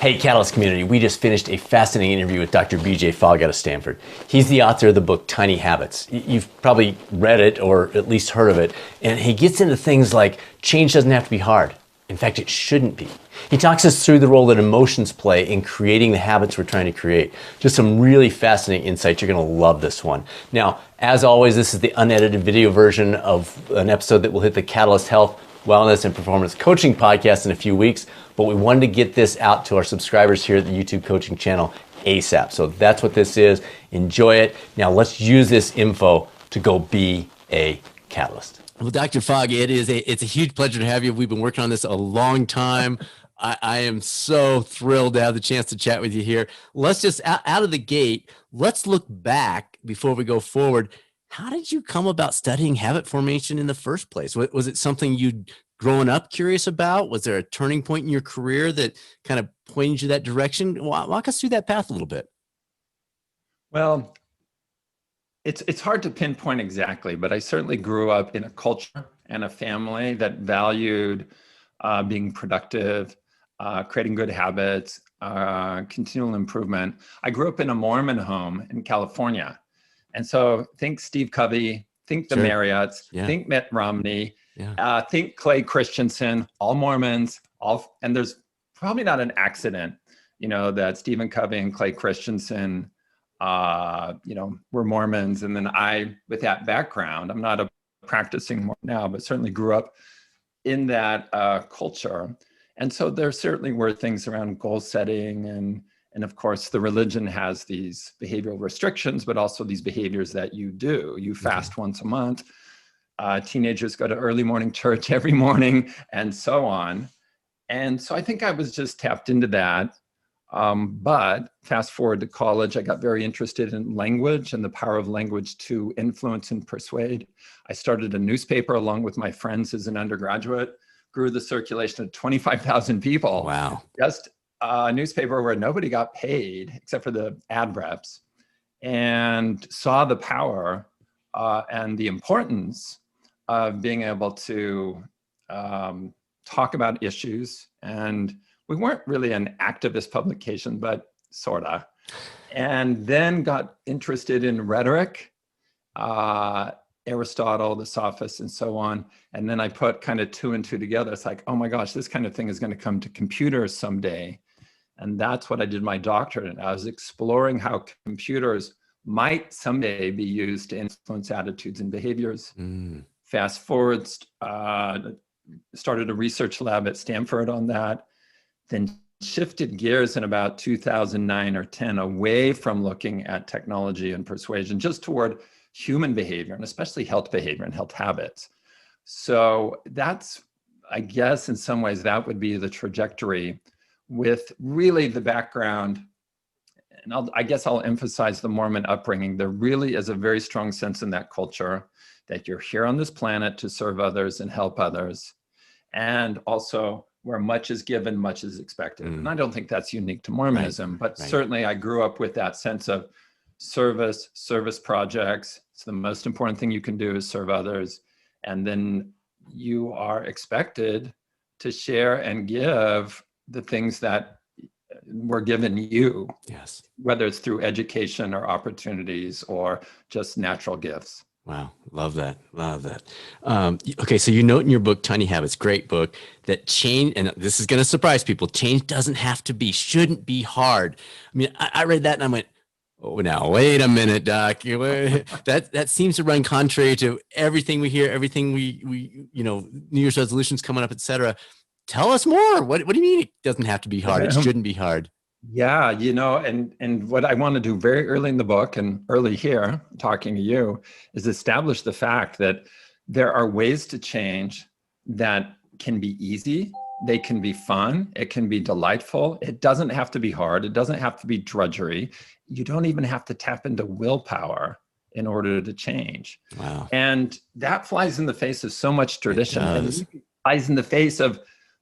Hey, Catalyst community, we just finished a fascinating interview with Dr. BJ Fogg out of Stanford. He's the author of the book Tiny Habits. You've probably read it or at least heard of it. And he gets into things like change doesn't have to be hard. In fact, it shouldn't be. He talks us through the role that emotions play in creating the habits we're trying to create. Just some really fascinating insights. You're going to love this one. Now, as always, this is the unedited video version of an episode that will hit the Catalyst Health, Wellness, and Performance Coaching podcast in a few weeks. But we wanted to get this out to our subscribers here at the YouTube coaching channel ASAP. So that's what this is. Enjoy it. Now let's use this info to go be a catalyst. Well, Dr. Fogg, it's a huge pleasure to have you. We've been working on this a long time. I am so thrilled to have the chance to chat with you here. Let's just, out of the gate, let's look back before we go forward. How did you come about studying habit formation in the first place? Was it something you'd grown up curious about? Was there a turning point in your career that kind of pointed you that direction? Walk us through that path a little bit. Well, it's hard to pinpoint exactly, but I certainly grew up in a culture and a family that valued being productive, creating good habits, continual improvement. I grew up in a Mormon home in California. And so think Steve Covey, think the Marriotts, think Mitt Romney, think Clay Christensen, all Mormons, and there's probably not an accident, that Stephen Covey and Clay Christensen, were Mormons. And then I, with that background, I'm not a practicing Mormon now, but certainly grew up in that culture. And so there certainly were things around goal setting and of course, the religion has these behavioral restrictions, but also these behaviors that you do. You fast once a month. Teenagers go to early morning church every morning, and so on. And so I think I was just tapped into that. But fast forward to college, I got very interested in language and the power of language to influence and persuade. I started a newspaper along with my friends as an undergraduate, grew the circulation of 25,000 people. Wow. Just a newspaper where nobody got paid except for the ad reps, and saw the power and the importance of being able to talk about issues. And we weren't really an activist publication, but sorta. And then got interested in rhetoric, Aristotle, the sophists, and so on. And then I put kind of two and two together. It's like, oh my gosh, this kind of thing is going to come to computers someday. And that's what I did my doctorate in. I was exploring how computers might someday be used to influence attitudes and behaviors. Fast forward, started a research lab at Stanford on that, then shifted gears in about 2009 or 10 away from looking at technology and persuasion, just toward human behavior, and especially health behavior and health habits. So that's, I guess, in some ways, that would be the trajectory, with really the background. And I guess I'll emphasize the Mormon upbringing. There really is a very strong sense in that culture that you're here on this planet to serve others and help others. And also where much is given, much is expected. And I don't think that's unique to Mormonism, but certainly I grew up with that sense of service projects. It's the most important thing you can do is serve others. And then you are expected to share and give the things that were given you, whether it's through education or opportunities or just natural gifts. Wow. Love that. Love that. Okay. So you note in your book, Tiny Habits, great book, that change, and this is going to surprise people, change doesn't have to be, shouldn't be hard. I mean, I read that and I went, oh, now, wait a minute, Doc. That seems to run contrary to everything we hear, everything we New Year's resolutions coming up, et cetera. Tell us more. What do you mean it doesn't have to be hard? It shouldn't be hard. Yeah, and what I want to do very early in the book and early here, talking to you, is establish the fact that there are ways to change that can be easy. They can be fun. It can be delightful. It doesn't have to be hard. It doesn't have to be drudgery. You don't even have to tap into willpower in order to change. Wow. And that flies in the face of so much tradition. And it flies in the face of,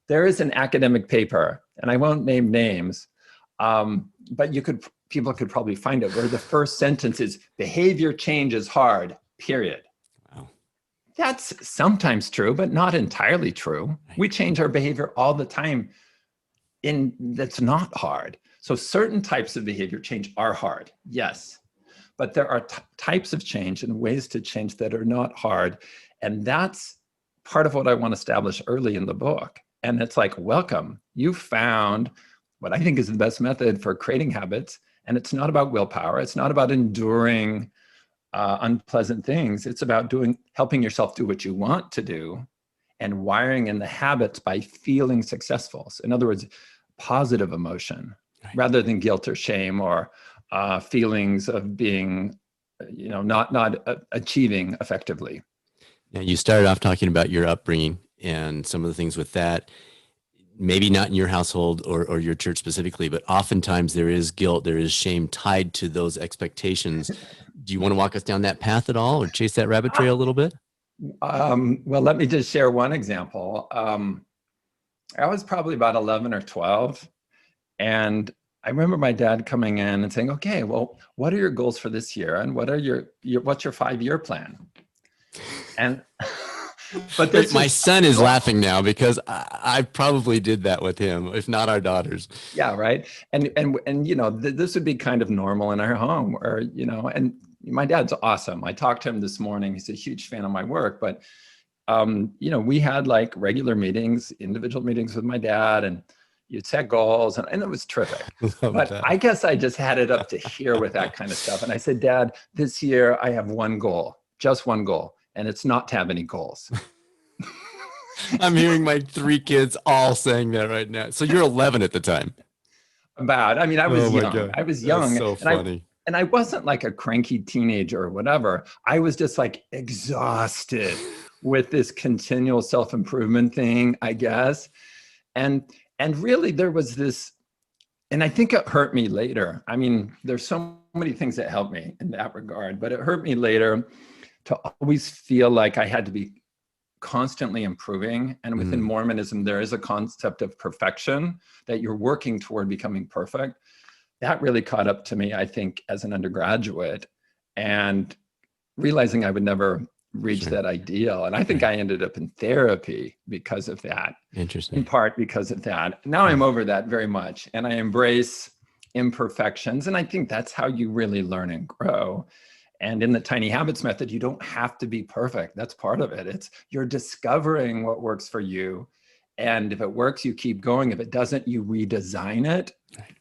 there is an academic paper, and I won't name names, but people could probably find it, where the first sentence is, behavior change is hard, period. Wow. That's sometimes true, but not entirely true. Right. We change our behavior all the time that's not hard. So certain types of behavior change are hard, yes. But there are types of change and ways to change that are not hard. And that's part of what I want to establish early in the book. And it's like, welcome, you found what I think is the best method for creating habits. And it's not about willpower. It's not about enduring unpleasant things. It's about helping yourself do what you want to do and wiring in the habits by feeling successful. So in other words, positive emotion, right, rather than guilt or shame or feelings of being, not achieving effectively. Now, you started off talking about your upbringing and some of the things with that. Maybe not in your household or your church specifically, but oftentimes there is guilt, there is shame tied to those expectations. Do you want to walk us down that path at all or chase that rabbit trail a little bit? Well, let me just share one example. I was probably about 11 or 12. And I remember my dad coming in and saying, okay, well, what are your goals for this year? And what's your 5-year plan? And, but my son is laughing now because I probably did that with him, if not our daughters. Yeah. Right. And this would be kind of normal in our home or, and my dad's awesome. I talked to him this morning. He's a huge fan of my work, but, we had like regular meetings, individual meetings with my dad, and you'd set goals, and it was terrific. But that. I guess I just had it up to here with that kind of stuff. And I said, Dad, this year I have one goal, just one goal, and it's not to have any goals. I'm hearing my 3 kids all saying that right now. So you're 11 at the time. I was young. God. I was young. That's so funny. And I wasn't like a cranky teenager or whatever. I was just like exhausted with this continual self-improvement thing, I guess. And really there was this, and I think it hurt me later. There's so many things that helped me in that regard, but it hurt me later to always feel like I had to be constantly improving. And within Mormonism, there is a concept of perfection, that you're working toward becoming perfect. That really caught up to me, I think, as an undergraduate, and realizing I would never reach that ideal. And I think I ended up in therapy because of that. Interesting. In part because of that. Now I'm over that very much, and I embrace imperfections. And I think that's how you really learn and grow. And in the Tiny Habits method, you don't have to be perfect. That's part of it. You're discovering what works for you. And if it works, you keep going. If it doesn't, you redesign it.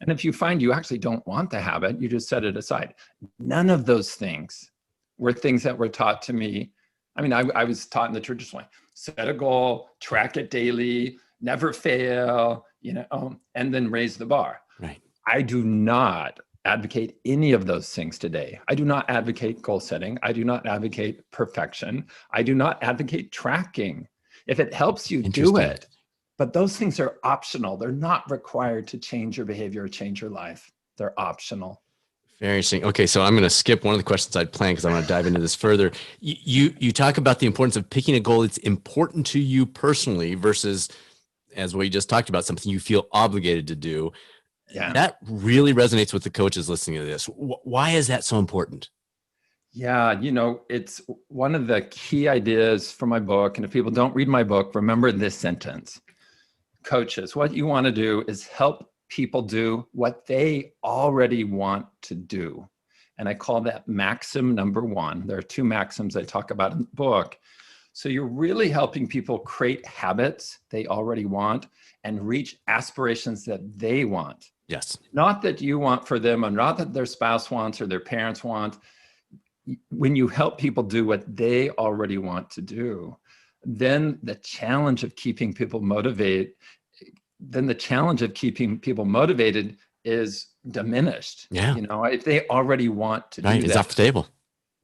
And if you find you actually don't want the habit, you just set it aside. None of those things were things that were taught to me. I was taught in the traditional way: set a goal, track it daily, never fail, and then raise the bar. Right. I do not advocate any of those things today. I do not advocate goal setting. I do not advocate perfection. I do not advocate tracking. If it helps you, do it. But those things are optional. They're not required to change your behavior or change your life. They're optional. Very interesting. Okay, so I'm going to skip one of the questions I'd planned because I want to dive into this further. You talk about the importance of picking a goal that's important to you personally versus, as we just talked about, something you feel obligated to do. Yeah. That really resonates with the coaches listening to this. Why is that so important? Yeah, it's one of the key ideas for my book. And if people don't read my book, remember this sentence. Coaches, what you want to do is help people do what they already want to do. And I call that maxim number 1. There are 2 maxims I talk about in the book. So you're really helping people create habits they already want and reach aspirations that they want. Yes. Not that you want for them, or not that their spouse wants or their parents want. When you help people do what they already want to do, then the challenge of keeping people motivated is diminished. Yeah. If they already want to do that. It's off the table.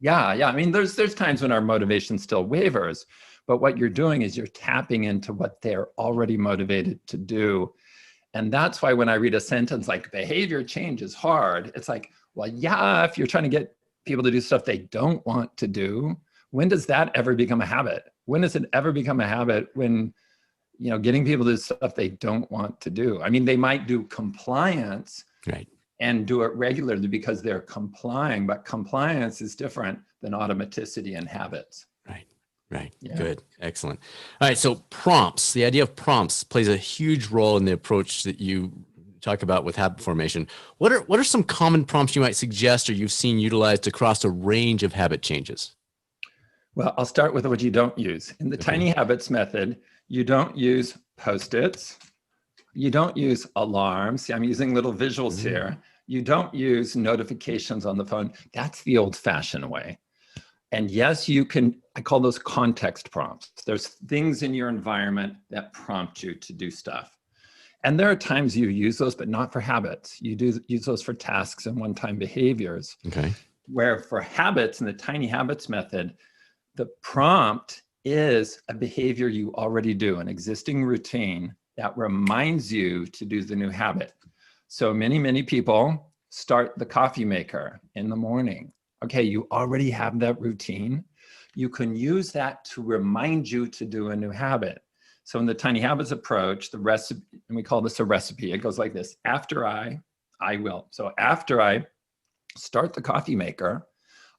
Yeah. There's times when our motivation still wavers, but what you're doing is you're tapping into what they're already motivated to do. And that's why when I read a sentence like behavior change is hard, it's like, well, yeah, if you're trying to get people to do stuff they don't want to do, when does that ever become a habit? When does it ever become a habit when, getting people to do stuff they don't want to do? They might do compliance, right, and do it regularly because they're complying, but compliance is different than automaticity and habits. Right. Right. Yeah. Good. Excellent. All right. So prompts, the idea of prompts plays a huge role in the approach that you talk about with habit formation. What are some common prompts you might suggest or you've seen utilized across a range of habit changes? Well, I'll start with what you don't use. In the Okay. tiny habits method, you don't use Post-its. You don't use alarms. See, I'm using little visuals here. You don't use notifications on the phone. That's the old-fashioned way. And yes, you can, I call those context prompts. There's things in your environment that prompt you to do stuff. And there are times you use those, but not for habits. You do use those for tasks and one-time behaviors. Okay. Where for habits in the tiny habits method, the prompt is a behavior you already do, an existing routine that reminds you to do the new habit. So many people start the coffee maker in the morning. Okay, you already have that routine. You can use that to remind you to do a new habit. So in the tiny habits approach, the recipe, and we call this a recipe, it goes like this. After I will. So after I start the coffee maker,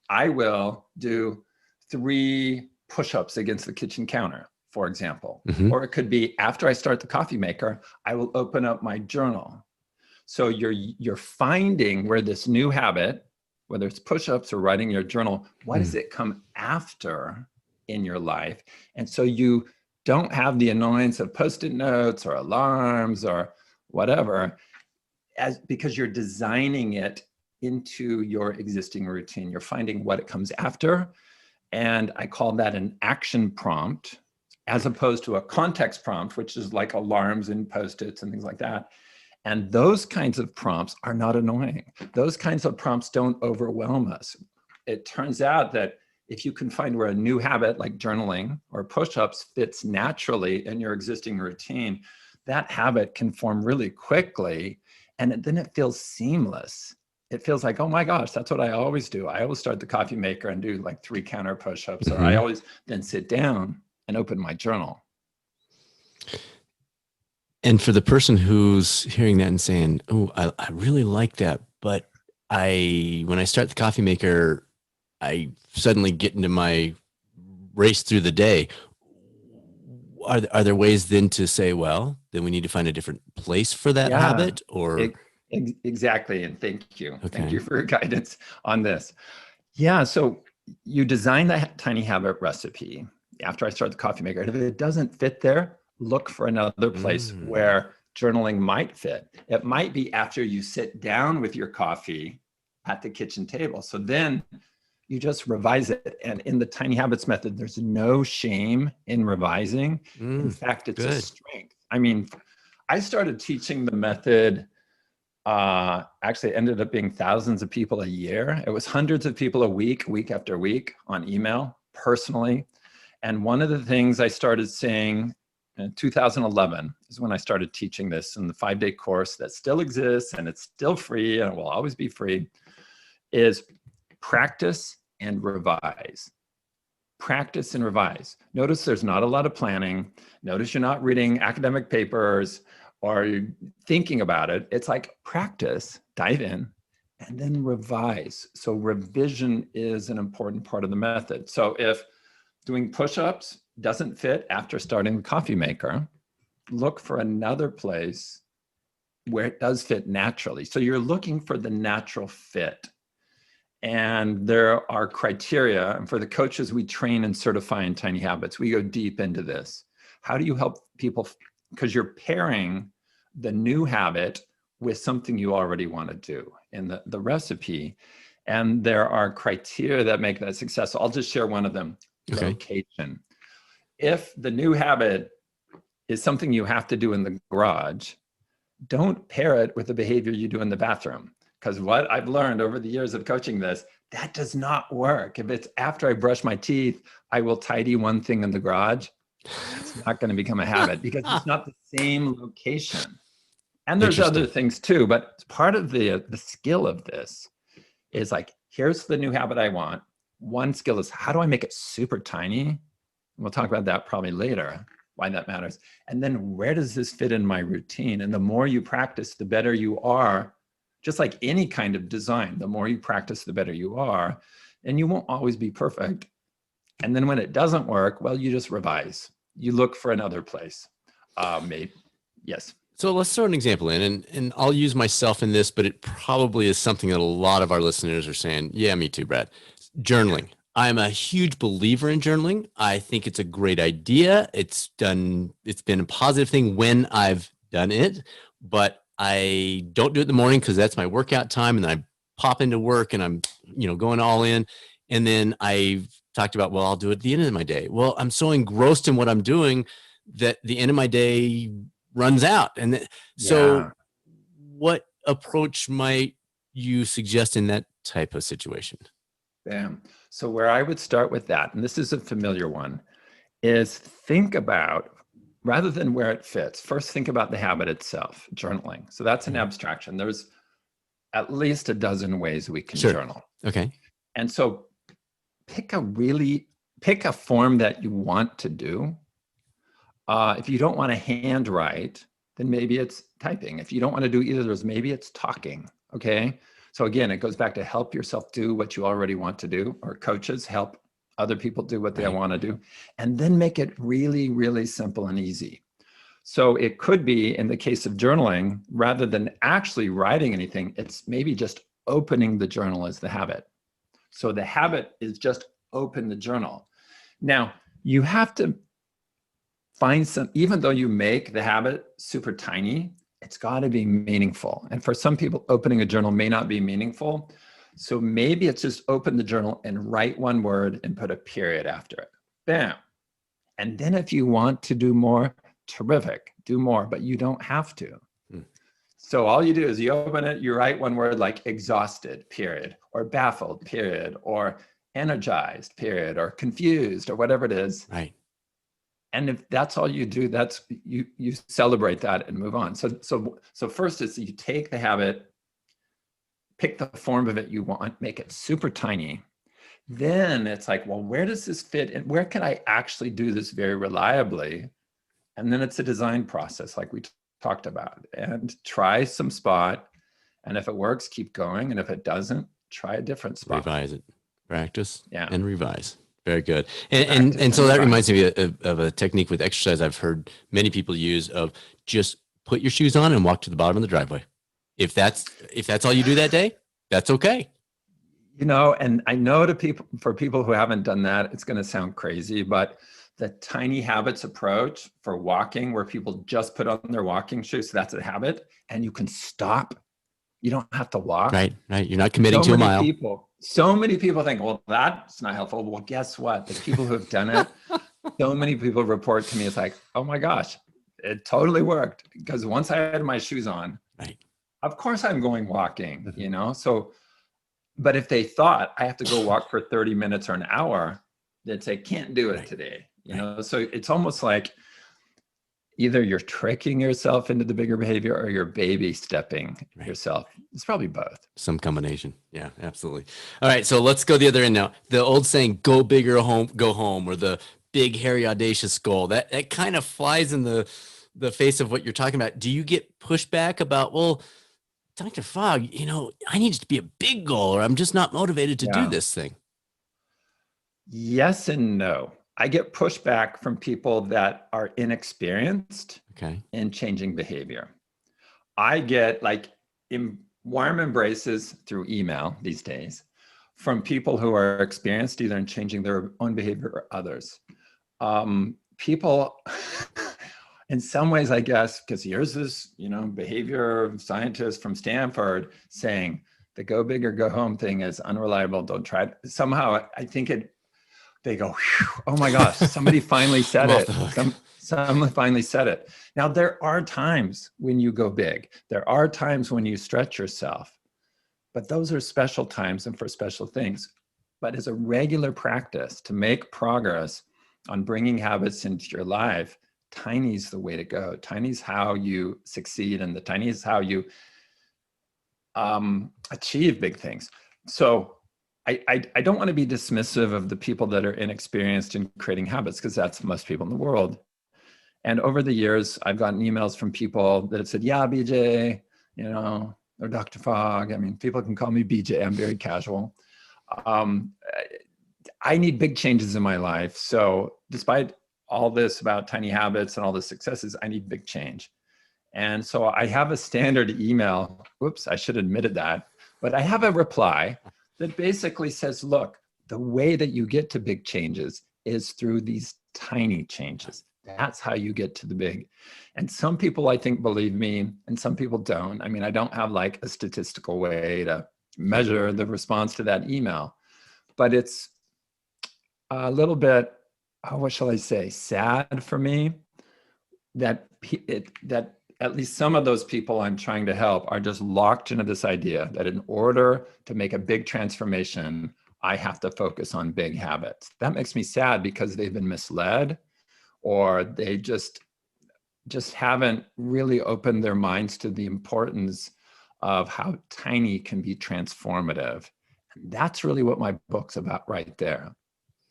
I will do 3 push-ups against the kitchen counter, for example. Or it could be after I start the coffee maker, I will open up my journal. So you're finding where this new habit, whether it's push-ups or writing your journal, what does it come after in your life? And so you don't have the annoyance of Post-it notes or alarms or whatever, because you're designing it into your existing routine. You're finding what it comes after. And I call that an action prompt, as opposed to a context prompt, which is like alarms and Post-its and things like that. And those kinds of prompts are not annoying. Those kinds of prompts don't overwhelm us. It turns out that if you can find where a new habit like journaling or push-ups fits naturally in your existing routine, that habit can form really quickly. And then it feels seamless. It feels like, oh my gosh, that's what I always do. I always start the coffee maker and do like 3 counter push-ups, or I always then sit down and open my journal. And for the person who's hearing that and saying, oh, I really like that, but when I start the coffee maker, I suddenly get into my race through the day. Are there ways then to say, well, then we need to find a different place for that habit? Or Exactly. And thank you. Okay. Thank you for your guidance on this. Yeah. So you design that tiny habit recipe after I start the coffee maker. And if it doesn't fit there, look for another place where journaling might fit. It might be after you sit down with your coffee at the kitchen table. So then you just revise it. And in the tiny habits method, there's no shame in revising. In fact, it's a strength. I mean, I started teaching the method. Actually, it ended up being thousands of people a year. It was hundreds of people a week after week on email, personally. And one of the things I started saying in 2011 is when I started teaching this in the 5-day course that still exists and it's still free and it will always be free, is practice and revise. Practice and revise. Notice there's not a lot of planning. Notice you're not reading academic papers or you're thinking about it. It's like practice, dive in, and then revise. So revision is an important part of the method. So if doing push-ups doesn't fit after starting the coffee maker, look for another place where it does fit naturally. So you're looking for the natural fit. And there are criteria. And for the coaches we train and certify in Tiny Habits, we go deep into this. How do you help people? Because you're pairing the new habit with something you already want to do in the recipe. And there are criteria that make that successful. I'll just share one of them. Okay. Location. If the new habit is something you have to do in the garage, don't pair it with the behavior you do in the bathroom. Because what I've learned over the years of coaching this, that does not work. If it's after I brush my teeth, I will tidy one thing in the garage. It's not going to become a habit because it's not the same location. And there's other things too, but part of the skill of this is like, here's the new habit I want. One skill is how do I make it super tiny? We'll talk about that probably later, why that matters. And then where does this fit in my routine? And the more you practice, the better you are. Just like any kind of design, the more you practice, the better you are. And you won't always be perfect. And then when it doesn't work, well, you just revise. You look for another place. Maybe, yes. So let's throw an example in, and I'll use myself in this, but it probably is something that a lot of our listeners are saying, yeah, me too, Brad. Journaling. I'm a huge believer in journaling. I think it's a great idea. It's been a positive thing when I've done it, but I don't do it in the morning because that's my workout time. And then I pop into work and I'm, going all in. And then I've talked about, well, I'll do it at the end of my day. Well, I'm so engrossed in what I'm doing that the end of my day runs out. And so what approach might you suggest in that type of situation? Bam. So where I would start with that, and this is a familiar one, is think about, rather than where it fits, first think about the habit itself, journaling. So that's an abstraction. There's at least a dozen ways we can journal. Okay. And so pick a form that you want to do. If you don't want to handwrite, then maybe it's typing. If you don't want to do either of those, maybe it's talking. Okay. So again, it goes back to help yourself do what you already want to do, or coaches help other people do what they want to do, and then make it really, really simple and easy. So it could be, in the case of journaling, rather than actually writing anything, it's maybe just opening the journal as the habit. So the habit is just open the journal. Now, you have to find even though you make the habit super tiny, it's got to be meaningful. And for some people, opening a journal may not be meaningful. So maybe it's just open the journal and write one word and put a period after it. Bam. And then if you want to do more, terrific, do more, but you don't have to. So all you do is you open it, you write one word like exhausted, period, or baffled, period, or energized, period, or confused, or whatever it is. Right. And if that's all you do, that's you celebrate that and move on. So first is you take the habit, pick the form of it you want, make it super tiny. Then it's like, well, where does this fit and where can I actually do this very reliably? And then it's a design process like we talked about, and try some spot. And if it works, keep going. And if it doesn't, try a different spot. Revise it, practice, Yeah, and revise. Very good. And so that reminds me of a technique with exercise I've heard many people use of just put your shoes on and walk to the bottom of the driveway. If that's all you do that day, that's okay. And I know for people who haven't done that, it's going to sound crazy, but the tiny habits approach for walking, where people just put on their walking shoes, so that's a habit, and you can stop. You don't have to walk. Right. You're not committing to a mile. So many people think, well, that's not helpful. Well, guess what? The people who have done it, so many people report to me, it's like, oh my gosh, it totally worked. Because once I had my shoes on, of course I'm going walking, So, but if they thought I have to go walk for 30 minutes or an hour, they'd say, can't do it today. So it's almost like either you're tricking yourself into the bigger behavior or you're baby stepping yourself. It's probably both. Some combination. Yeah, absolutely. All right. So let's go the other end now. The old saying, go big or go home, or the big, hairy, audacious goal, that kind of flies in the face of what you're talking about. Do you get pushback about, well, Dr. Fogg, I need it to be a big goal, or I'm just not motivated to do this thing? Yes and no. I get pushback from people that are inexperienced in changing behavior. I get warm embraces through email these days from people who are experienced either in changing their own behavior or others. People, in some ways, I guess, because here's this, behavior scientist from Stanford saying the go big or go home thing is unreliable. Don't try it. Somehow, I think they go, oh my gosh, somebody finally said it. Someone finally said it. Now, there are times when you go big. There are times when you stretch yourself, but those are special times and for special things. But as a regular practice to make progress on bringing habits into your life, tiny is the way to go. Tiny is how you succeed, and the tiny is how you achieve big things. So I don't want to be dismissive of the people that are inexperienced in creating habits, because that's most people in the world. And over the years, I've gotten emails from people that have said, yeah, BJ, or Dr. Fogg. I mean, people can call me BJ. I'm very casual. I need big changes in my life. So despite all this about tiny habits and all the successes, I need big change. And so I have a standard email. Whoops, I should have admitted that. But I have a reply that basically says, look, the way that you get to big changes is through these tiny changes. That's how you get to the big. And some people, I think, believe me, and some people don't. I mean, I don't have like a statistical way to measure the response to that email, but it's a little bit, what shall I say, sad for me that that at least some of those people I'm trying to help are just locked into this idea that in order to make a big transformation, I have to focus on big habits. That makes me sad because they've been misled, or they just haven't really opened their minds to the importance of how tiny can be transformative. And that's really what my book's about right there,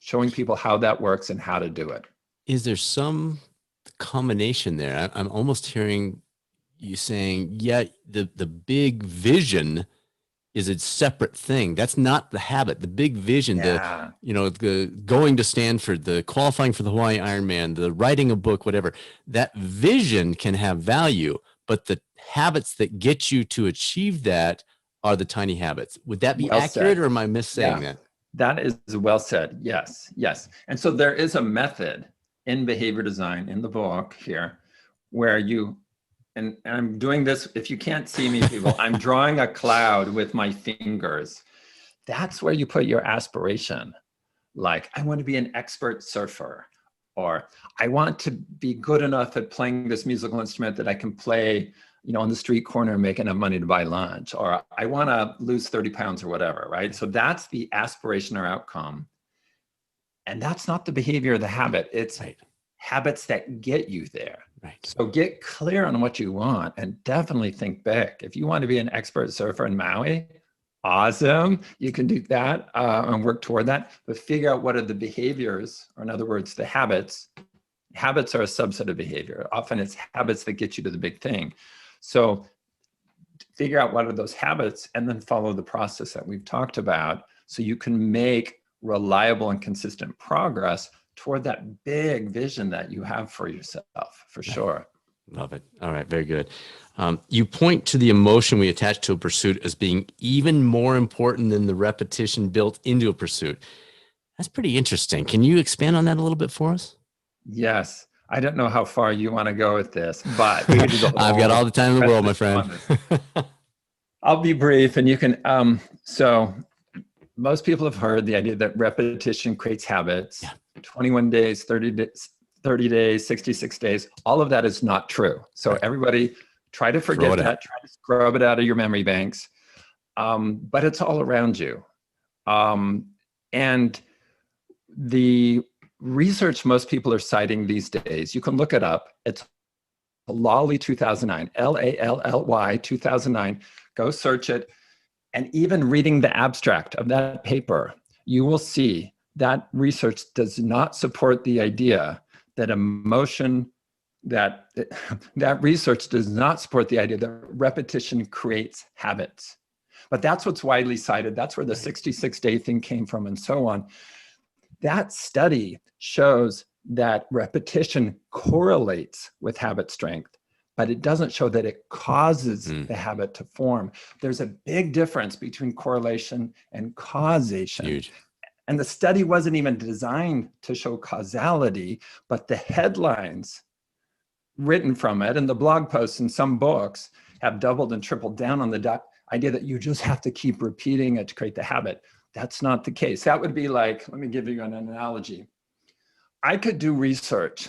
showing people how that works and how to do it. Is there some combination there? I'm almost hearing you saying, yeah, the big vision is a separate thing. That's not the habit. The big vision, Yeah. the going to Stanford, the qualifying for the Hawaii Ironman, the writing a book, whatever, that vision can have value, but the habits that get you to achieve that are the tiny habits. Would that be Well accurate, said. or am I missaying Yeah. that? That is well said. Yes, yes. And so there is a method in behavior design in the book here where you, and I'm doing this, if you can't see me, people, I'm drawing a cloud with my fingers. That's where you put your aspiration. Like, I want to be an expert surfer, or I want to be good enough at playing this musical instrument that I can play, on the street corner and make enough money to buy lunch, or I want to lose 30 pounds or whatever, right? So that's the aspiration or outcome. And that's not the behavior or the habit. It's Right. habits that get you there. Right. So get clear on what you want and definitely think big. If you want to be an expert surfer in Maui, awesome. You can do that and work toward that, but figure out what are the behaviors, or in other words, the habits. Habits are a subset of behavior. Often it's habits that get you to the big thing. So figure out what are those habits and then follow the process that we've talked about so you can make reliable and consistent progress toward that big vision that you have for yourself, for sure. Love it. All right. Very good. You point to the emotion we attach to a pursuit as being even more important than the repetition built into a pursuit. That's pretty interesting. Can you expand on that a little bit for us? Yes. I don't know how far you want to go with this, but we could do the whole I've got all the time in the world, my friend. I'll be brief, and you can, so most people have heard the idea that repetition creates habits. Yeah. 21 days, 30 days, 66 days, all of that is not true. So everybody try to forget that, try to scrub it out of your memory banks. But it's all around you. And the research most people are citing these days, you can look it up. It's Lally 2009, Lally 2009. Go search it. And even reading the abstract of that paper, you will see that research does not support the idea that emotion, that research does not support the idea that repetition creates habits. But that's what's widely cited. That's where the 66-day thing came from and so on. That study shows that repetition correlates with habit strength, but it doesn't show that it causes the habit to form. There's a big difference between correlation and causation. Huge. And the study wasn't even designed to show causality, but the headlines written from it and the blog posts in some books have doubled and tripled down on the idea that you just have to keep repeating it to create the habit. That's not the case. That would be like, let me give you an analogy. I could do research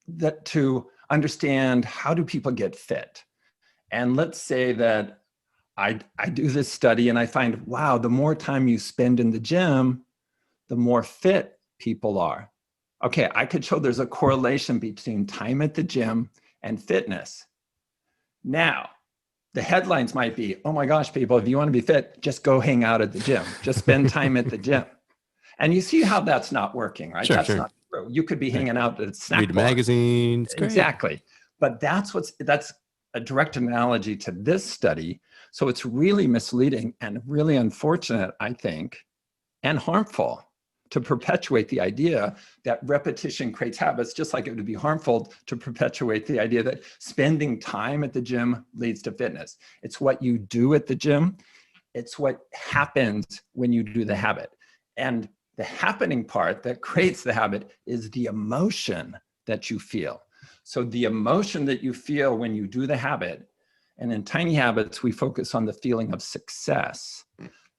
that to understand how do people get fit. And let's say that I do this study and I find, wow, the more time you spend in the gym, the more fit people are. Okay, I could show there's a correlation between time at the gym and fitness. Now, the headlines might be, oh my gosh, people, if you want to be fit, just go hang out at the gym. Just spend time at the gym. And you see how that's not working, right? That's not true. You could be hanging out at a snack Read bar. magazines. Exactly. But that's a direct analogy to this study. So it's really misleading and really unfortunate, I think. and harmful to perpetuate the idea that repetition creates habits, just like it would be harmful to perpetuate the idea that spending time at the gym leads to fitness. It's what you do at the gym. It's what happens when you do the habit. And the happening part that creates the habit is the emotion that you feel. So the emotion that you feel when you do the habit, and in Tiny Habits, we focus on the feeling of success.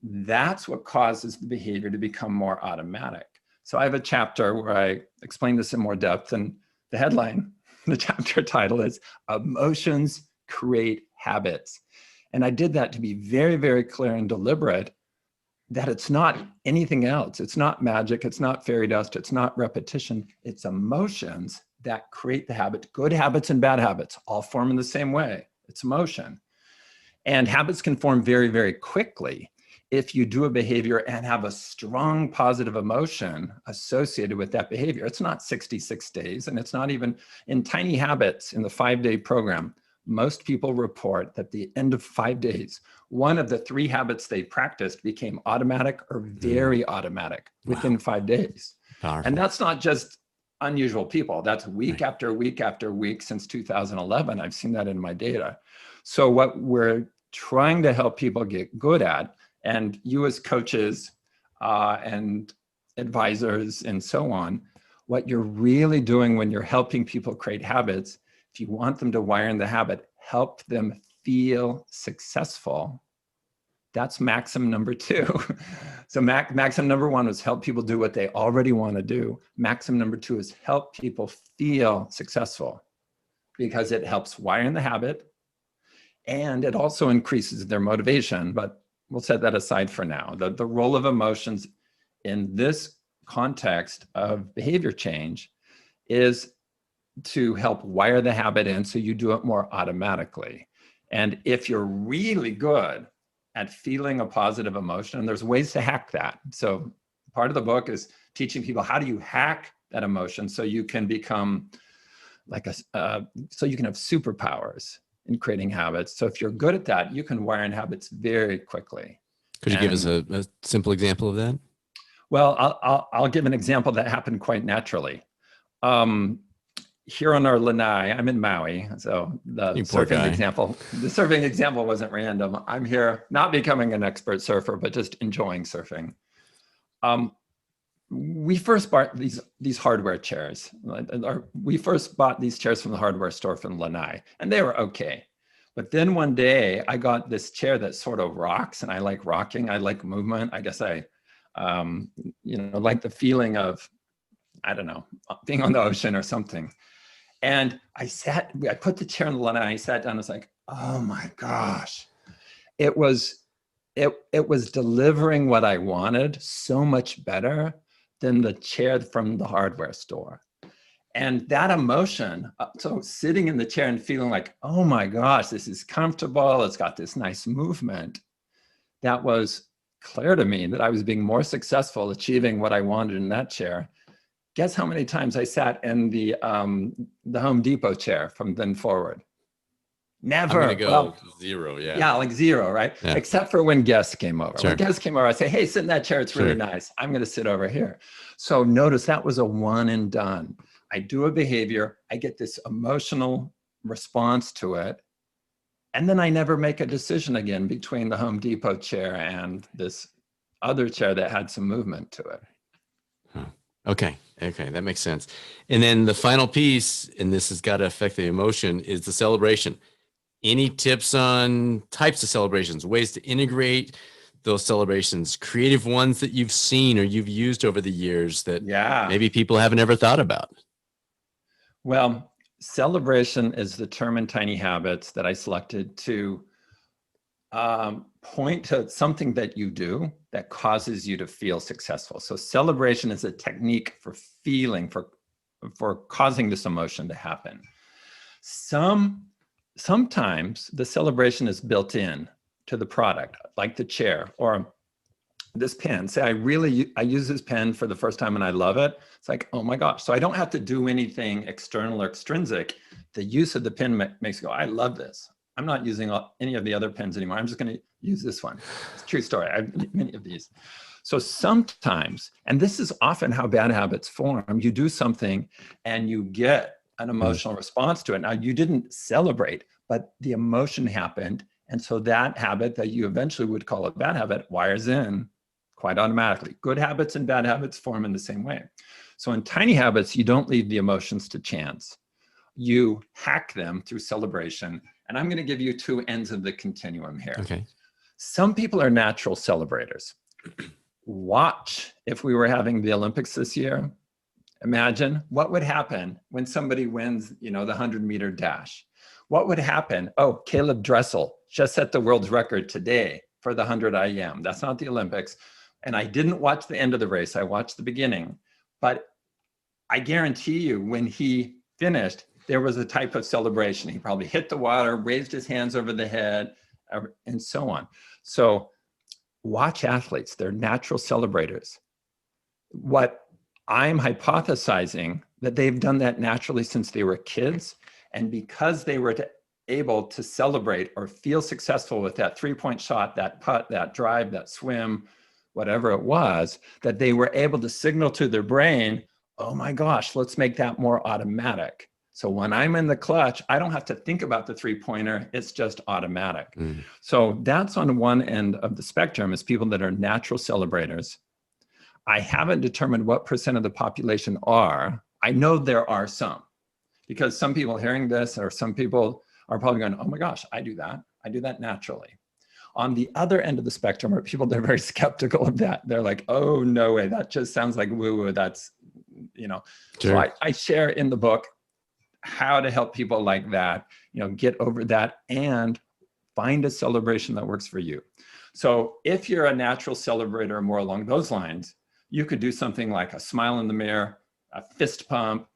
That's what causes the behavior to become more automatic. So I have a chapter where I explain this in more depth, and the headline, the chapter title is Emotions Create Habits. And I did that to be very, very clear and deliberate that it's not anything else. It's not magic. It's not fairy dust. It's not repetition. It's emotions that create the habit. Good habits and bad habits all form in the same way. It's emotion. And habits can form very, very quickly if you do a behavior and have a strong positive emotion associated with that behavior. It's not 66 days, and it's not even in Tiny Habits in the 5-day program. Most people report that at the end of 5 days, one of the 3 habits they practiced became automatic or very automatic within 5 days. Powerful. And that's not just unusual people. That's week after week after week since 2011. I've seen that in my data. So what we're trying to help people get good at, and you as coaches and advisors and so on, what you're really doing when you're helping people create habits, if you want them to wire in the habit, help them feel successful. That's maxim number 2. So maxim number 1 was help people do what they already want to do. Maxim number 2 is help people feel successful, because it helps wire in the habit and it also increases their motivation. But we'll set that aside for now. The role of emotions in this context of behavior change is to help wire the habit in so you do it more automatically. And if you're really good at feeling a positive emotion, and there's ways to hack that. So part of the book is teaching people how do you hack that emotion so you can become like so you can have superpowers in creating habits. So if you're good at that, you can wire in habits very quickly. Could you give us a simple example of that? Well, I'll give an example that happened quite naturally. Here on our lanai, I'm in Maui, so the surfing example wasn't random. I'm here not becoming an expert surfer, but just enjoying surfing. We first bought these hardware chairs. We first bought these chairs from the hardware store from Lanai, and they were okay. But then one day I got this chair that sort of rocks, and I like rocking. I like movement. I guess I, like the feeling of, I don't know, being on the ocean or something. And I put the chair in the lanai, I sat down, I was like, oh my gosh. It was delivering what I wanted so much better than the chair from the hardware store. And that emotion, so sitting in the chair and feeling like, oh my gosh, this is comfortable, it's got this nice movement, that was clear to me that I was being more successful achieving what I wanted in that chair. Guess how many times I sat in the Home Depot chair from then forward? Never. I'm gonna go 0, yeah. Yeah, like 0, right? Yeah. Except for when guests came over. Sure. When guests came over, I say, hey, sit in that chair. It's really nice. I'm going to sit over here. So notice that was a one and done. I do a behavior. I get this emotional response to it. And then I never make a decision again between the Home Depot chair and this other chair that had some movement to it. Huh. Okay, that makes sense. And then the final piece, and this has got to affect the emotion, is the celebration. Any tips on types of celebrations, ways to integrate those celebrations, creative ones that you've seen or you've used over the years that maybe people haven't ever thought about? Well, celebration is the term in Tiny Habits that I selected to point to something that you do that causes you to feel successful. So celebration is a technique for feeling, for causing this emotion to happen. Sometimes the celebration is built in to the product, like the chair or this pen. Say I use this pen for the first time and I love it. It's like, oh my gosh. So I don't have to do anything external or extrinsic. The use of the pen makes me go, I love this. I'm not using any of the other pens anymore. I'm just going to use this one. It's a true story. I have many of these. So sometimes, and this is often how bad habits form, you do something and you get an emotional response to it. Now, you didn't celebrate, but the emotion happened. And so that habit that you eventually would call a bad habit wires in quite automatically. Good habits and bad habits form in the same way. So in tiny habits, you don't leave the emotions to chance. You hack them through celebration. And I'm going to give you two ends of the continuum here. Okay. Some people are natural celebrators. Watch if we were having the Olympics this year. Imagine what would happen when somebody wins, the 100-meter dash. What would happen? Oh, Caleb Dressel just set the world's record today for the 100 IM. That's not the Olympics. And I didn't watch the end of the race. I watched the beginning. But I guarantee you, when he finished, there was a type of celebration. He probably hit the water, raised his hands over the head, and so on. So watch athletes. They're natural celebrators. What I'm hypothesizing that they've done that naturally since they were kids. And because they were able to celebrate or feel successful with that three-point shot, that putt, that drive, that swim, whatever it was, that they were able to signal to their brain, oh my gosh, let's make that more automatic. So when I'm in the clutch, I don't have to think about the three-pointer. It's just automatic. So that's on one end of the spectrum, is people that are natural celebrators. I haven't determined what percent of the population are. I know there are some, because some people hearing this, or some people are probably going, oh my gosh, I do that. I do that naturally. On the other end of the spectrum are people that are very skeptical of that. They're like, oh, no way. That just sounds like woo-woo. That's, Sure. So I share in the book how to help people like that, get over that and find a celebration that works for you. So if you're a natural celebrator, more along those lines, you could do something like a smile in the mirror, a fist pump.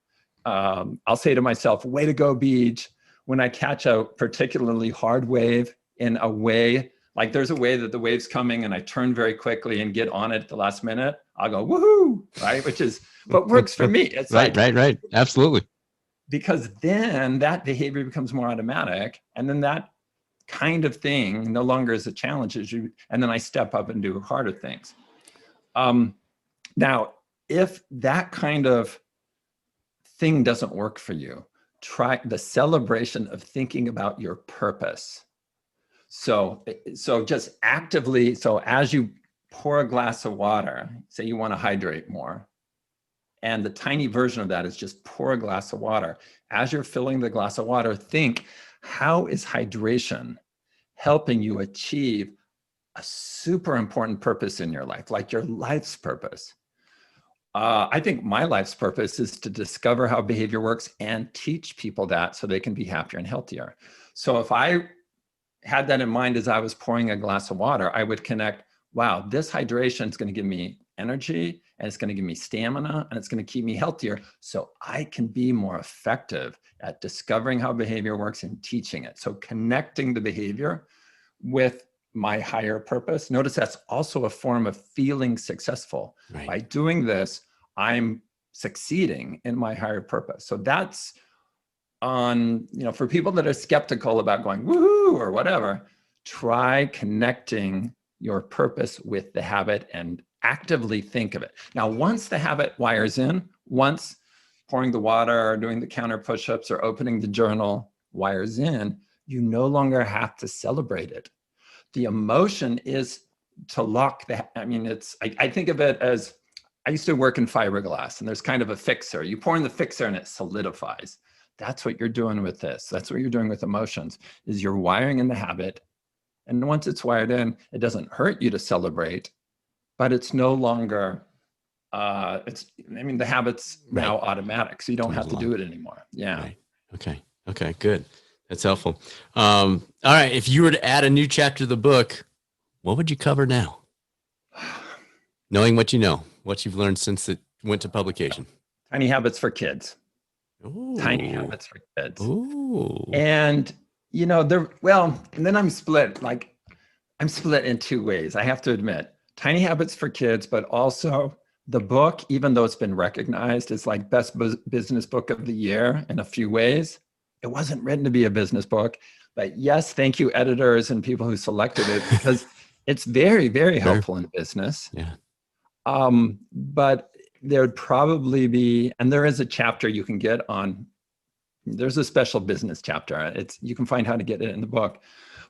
I'll say to myself, way to go, BJ. When I catch a particularly hard wave in a way, like there's a way that the wave's coming and I turn very quickly and get on it at the last minute, I'll go, woohoo, right? Which is what works for me. It's right. Absolutely. Because then that behavior becomes more automatic. And then that kind of thing no longer is a challenge. And then I step up and do harder things. Now, if that kind of thing doesn't work for you, try the celebration of thinking about your purpose. So just actively, so as you pour a glass of water, say you want to hydrate more, and the tiny version of that is just pour a glass of water. As you're filling the glass of water, think, how is hydration helping you achieve a super important purpose in your life, like your life's purpose? I think my life's purpose is to discover how behavior works and teach people that so they can be happier and healthier. So if I had that in mind as I was pouring a glass of water, I would connect, wow, this hydration is going to give me energy, and it's going to give me stamina, and it's going to keep me healthier so I can be more effective at discovering how behavior works and teaching it. So connecting the behavior with my higher purpose. Notice that's also a form of feeling successful. Right. By doing this, I'm succeeding in my higher purpose. So that's on, for people that are skeptical about going woohoo or whatever, try connecting your purpose with the habit and actively think of it. Now, once the habit wires in, once pouring the water or doing the counter push-ups or opening the journal wires in, you no longer have to celebrate it. The emotion is to lock the, I think of it as, I used to work in fiberglass, and there's kind of a fixer. You pour in the fixer and it solidifies. That's what you're doing with this. That's what you're doing with emotions, is you're wiring in the habit. And once it's wired in, it doesn't hurt you to celebrate, but it's no longer, the habit's now automatic, so you don't have to do it anymore. Yeah. Right. Okay, good. That's helpful. All right. If you were to add a new chapter to the book, what would you cover now? Knowing what you know, what you've learned since it went to publication. Tiny habits for kids. Ooh. Tiny habits for kids. Ooh. And, and then I'm split. I'm split in two ways, I have to admit. Tiny habits for kids, but also the book, even though it's been recognized as like best business book of the year in a few ways, it wasn't written to be a business book. But yes, thank you, editors and people who selected it, because it's very, very helpful in business. Yeah. But there'd probably be, and there is a chapter you can get on, there's a special business chapter. You can find how to get it in the book.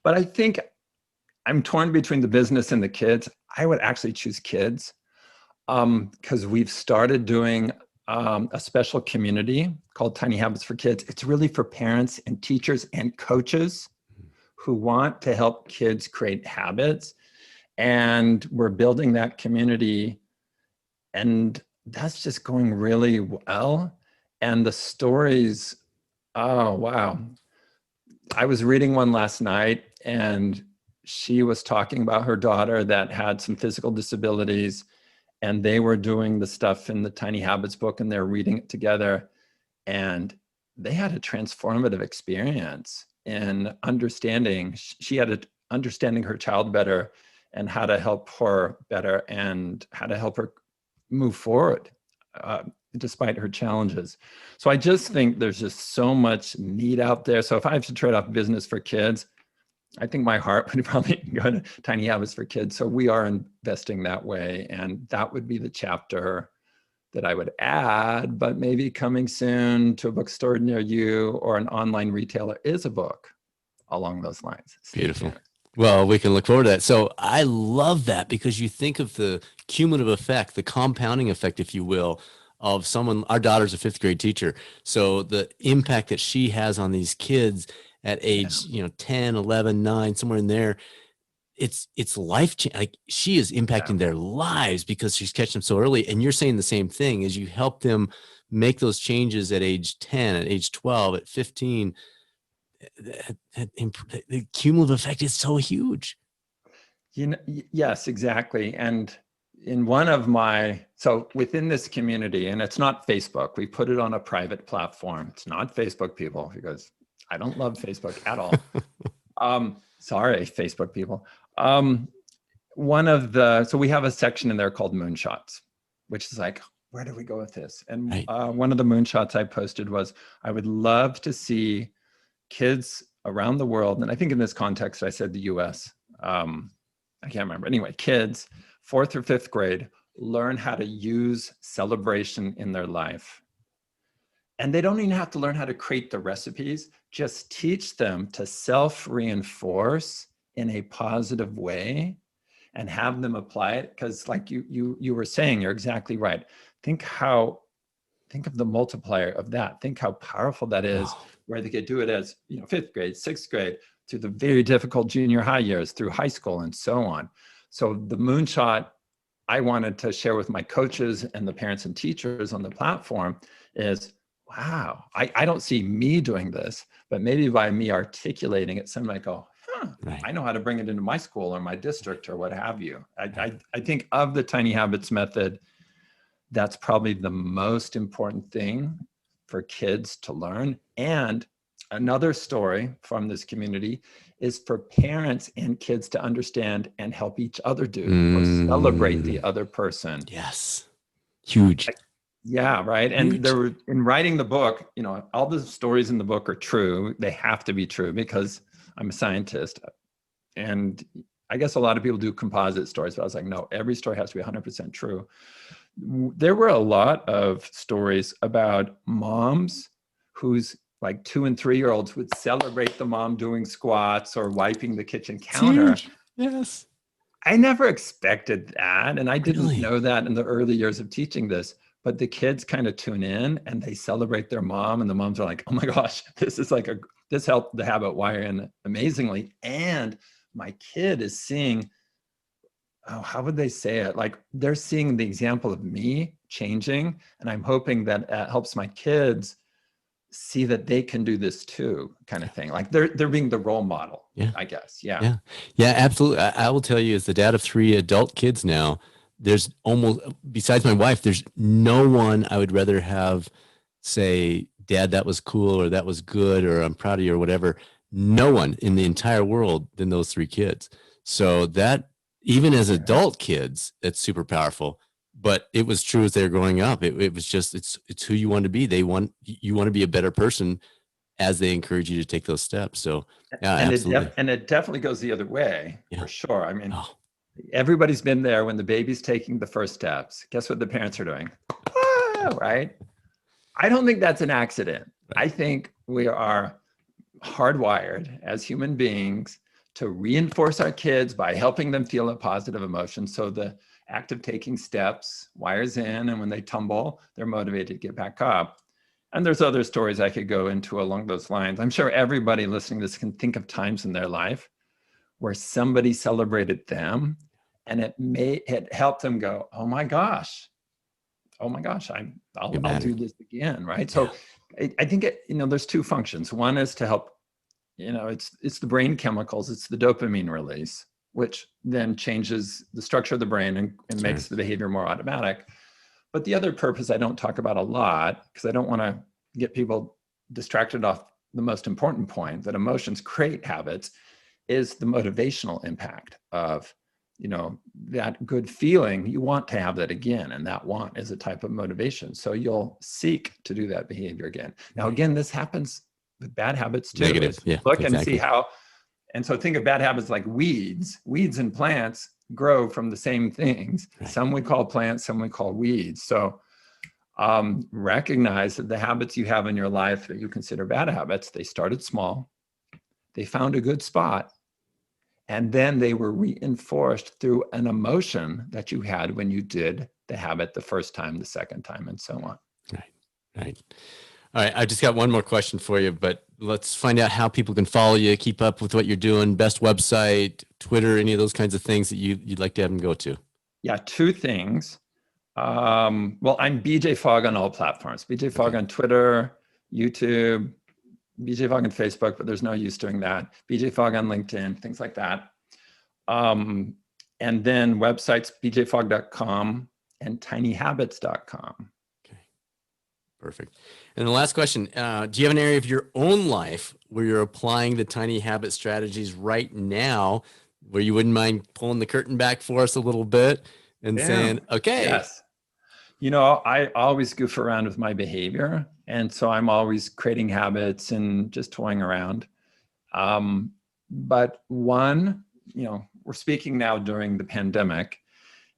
But I think I'm torn between the business and the kids. I would actually choose kids, because we've started doing a special community called Tiny Habits for Kids. It's really for parents and teachers and coaches who want to help kids create habits. And we're building that community, and that's just going really well. And the stories, oh, wow. I was reading one last night, and she was talking about her daughter that had some physical disabilities, and they were doing the stuff in the Tiny Habits book, and they're reading it together. And they had a transformative experience in understanding. She had understanding her child better, and how to help her better, and how to help her move forward despite her challenges. So I just think there's just so much need out there. So if I have to trade off business for kids, I think my heart would probably go to Tiny Habits for Kids. So we are investing that way. And that would be the chapter that I would add, but maybe coming soon to a bookstore near you or an online retailer is a book along those lines. Beautiful. Well, we can look forward to that. So I love that, because you think of the cumulative effect, the compounding effect, if you will, of someone. Our daughter's a 5th grade teacher. So the impact that she has on these kids at age, 10, 11, 9, somewhere in there, it's life changing. Like, she is impacting their lives because she's catching them so early. And you're saying the same thing, as you help them make those changes at age 10, at age 12, at 15. The cumulative effect is so huge. Yes, exactly. And in one of so within this community, and it's not Facebook, we put it on a private platform. It's not Facebook, people, because I don't love Facebook at all. Sorry, Facebook people. So we have a section in there called Moonshots, which is like, where do we go with this? And one of the moonshots I posted was, I would love to see kids around the world, and I think in this context I said the US, I can't remember. Anyway, kids 4th or 5th grade learn how to use celebration in their life. And they don't even have to learn how to create the recipes, just teach them to self-reinforce in a positive way and have them apply it. Because like you were saying, you're exactly right. Think of the multiplier of that. Think how powerful that is, where they could do it as 5th grade, 6th grade, through the very difficult junior high years, through high school, and so on. So the moonshot I wanted to share with my coaches and the parents and teachers on the platform is, wow, I don't see me doing this, but maybe by me articulating it, someone might go, I know how to bring it into my school or my district or what have you. I think of the Tiny Habits method, that's probably the most important thing for kids to learn. And another story from this community is for parents and kids to understand and help each other do, or celebrate the other person. Yes. Huge. Yeah, right. And in writing the book, all the stories in the book are true. They have to be true because I'm a scientist. And I guess a lot of people do composite stories, but I was like, no, every story has to be 100% true. There were a lot of stories about moms whose like 2 and 3-year-olds would celebrate the mom doing squats or wiping the kitchen counter. Yes. I never expected that. And I didn't know that in the early years of teaching this, but the kids kind of tune in and they celebrate their mom, and the moms are like, oh my gosh, this helped the habit wire in amazingly. And my kid is seeing, how would they say it? Like, they're seeing the example of me changing. And I'm hoping that helps my kids see that they can do this too, kind of thing. Like they're being the role model, I guess. Yeah, absolutely. I will tell you, as the dad of 3 adult kids now, there's almost, besides my wife, there's no one I would rather have say, Dad, that was cool, or that was good, or I'm proud of you, or whatever. No one in the entire world than those 3 kids. So that, even as adult kids, it's super powerful. But it was true as they were growing up. It was just, it's who you want to be. You want to be a better person as they encourage you to take those steps. So yeah, And absolutely. it definitely goes the other way, Yeah. for sure. I mean, Oh, everybody's been there when the baby's taking the first steps. Guess what the parents are doing? Right? I don't think that's an accident. I think we are hardwired as human beings to reinforce our kids by helping them feel a positive emotion. So the act of taking steps wires in, and when they tumble, they're motivated to get back up. And there's other stories I could go into along those lines. I'm sure everybody listening to this can think of times in their life where somebody celebrated them, and it helped them go, oh my gosh, I'll do this again, right? So I think there's two functions. One is to help, it's the brain chemicals, it's the dopamine release, which then changes the structure of the brain and makes the behavior more automatic. But the other purpose I don't talk about a lot, because I don't want to get people distracted off the most important point, that emotions create habits, is the motivational impact of, that good feeling. You want to have that again, and that want is a type of motivation. So you'll seek to do that behavior again. Now, again, this happens with bad habits too. Negative. Yeah, look and see how, and so think of bad habits like weeds. Weeds and plants grow from the same things. Right. Some we call plants, some we call weeds. So recognize that the habits you have in your life that you consider bad habits, they started small, they found a good spot, and then they were reinforced through an emotion that you had when you did the habit the first time, the second time, and so on. Right. All right. I just got one more question for you, but let's find out how people can follow you, keep up with what you're doing, best website, Twitter, any of those kinds of things that you'd like to have them go to. Yeah, two things. Well, I'm BJ Fogg on all platforms. BJ Fogg on Twitter, YouTube, BJ Fogg on Facebook, but there's no use doing that. BJ Fogg on LinkedIn, things like that. And then websites, bjfogg.com and tinyhabits.com. Okay, perfect. And the last question, do you have an area of your own life where you're applying the tiny habit strategies right now, where you wouldn't mind pulling the curtain back for us a little bit and saying, okay. Yes. I always goof around with my behavior. And so I'm always creating habits and just toying around. But one, we're speaking now during the pandemic.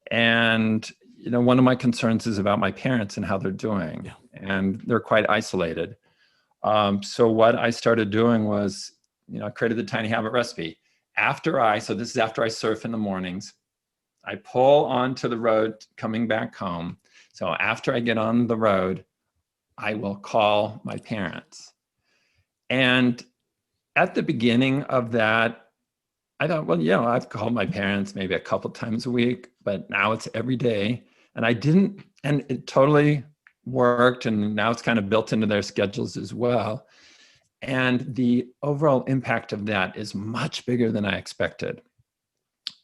And, one of my concerns is about my parents and how they're doing. Yeah. And they're quite isolated. So what I started doing was, I created the tiny habit recipe. So this is after I surf in the mornings. I pull onto the road coming back home. So after I get on the road, I will call my parents. And at the beginning of that, I thought, well, I've called my parents maybe a couple times a week, but now it's every day. And and it totally worked. And now it's kind of built into their schedules as well. And the overall impact of that is much bigger than I expected,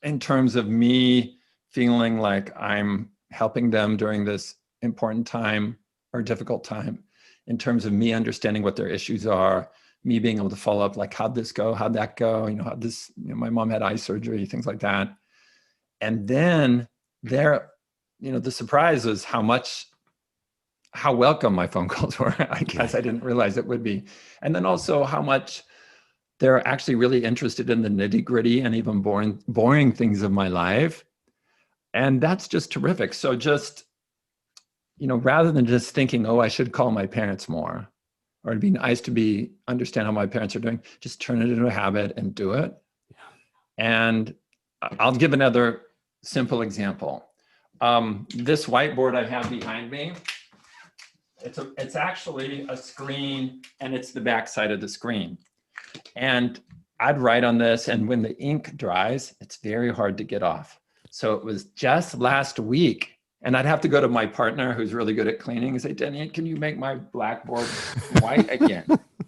in terms of me feeling like I'm helping them during this important time or difficult time, in terms of me understanding what their issues are, me being able to follow up, like, how'd this go? How'd that go? My mom had eye surgery, things like that. And then the surprise was how welcome my phone calls were. I guess I didn't realize it would be. And then also how much they're actually really interested in the nitty-gritty and even boring things of my life. And that's just terrific. So just, rather than just thinking, I should call my parents more, or it'd be nice to understand how my parents are doing, just turn it into a habit and do it. Yeah. And I'll give another simple example. This whiteboard I have behind me, it's actually a screen, and it's the back side of the screen. And I'd write on this, and when the ink dries, it's very hard to get off. So it was just last week, and I'd have to go to my partner, who's really good at cleaning, and say, Denny, can you make my blackboard white again?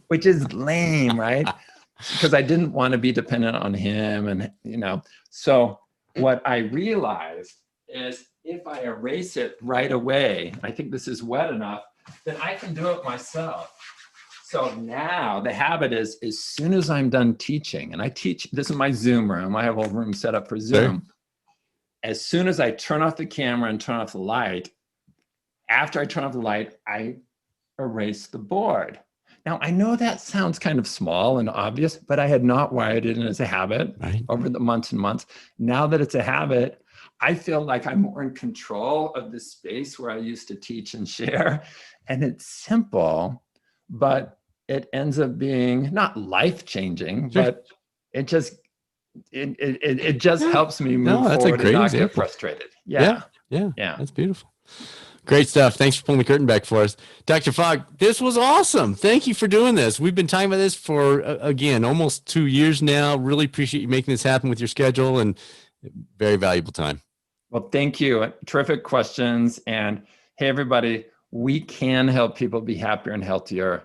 Which is lame, right? Because I didn't want to be dependent on him. And, so what I realized is, if I erase it right away, I think this is wet enough, then I can do it myself. So now the habit is, as soon as I'm done teaching, and I teach, this is my Zoom room. I have a whole room set up for Zoom. Sure. As soon as I turn off the camera and turn off the light, after I turn off the light, I erase the board. Now, I know that sounds kind of small and obvious, but I had not wired it in as a habit Right. over the months and months. Now that it's a habit, I feel like I'm more in control of the space where I used to teach and share. And it's simple, but it ends up being not life-changing, Sure. but it just it just helps me move No, that's a forward and great not get example. frustrated. Yeah. Yeah. That's beautiful. Great stuff. Thanks for pulling the curtain back for us. Dr. Fogg, this was awesome. Thank you for doing this. We've been talking about this for, again, almost 2 years now. Really appreciate you making this happen with your schedule, and very valuable time. Well, thank you. Terrific questions. And hey, everybody, we can help people be happier and healthier.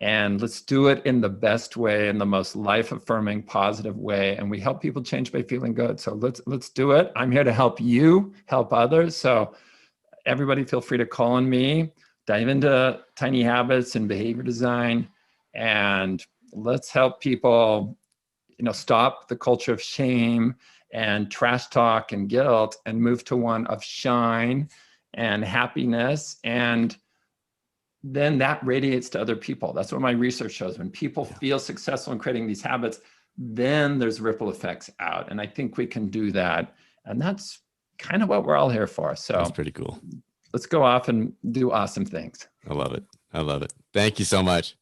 And let's do it in the best way, in the most life-affirming, positive way. And we help people change by feeling good. So let's do it. I'm here to help you, help others. So everybody feel free to call on me, dive into tiny habits and behavior design, and let's help people, stop the culture of shame and trash talk and guilt and move to one of shine and happiness. And then that radiates to other people. That's what my research shows. When people feel successful in creating these habits, then there's ripple effects out. And I think we can do that. And that's kind of what we're all here for. So that's pretty cool. Let's go off and do awesome things. I love it. I love it. Thank you so much.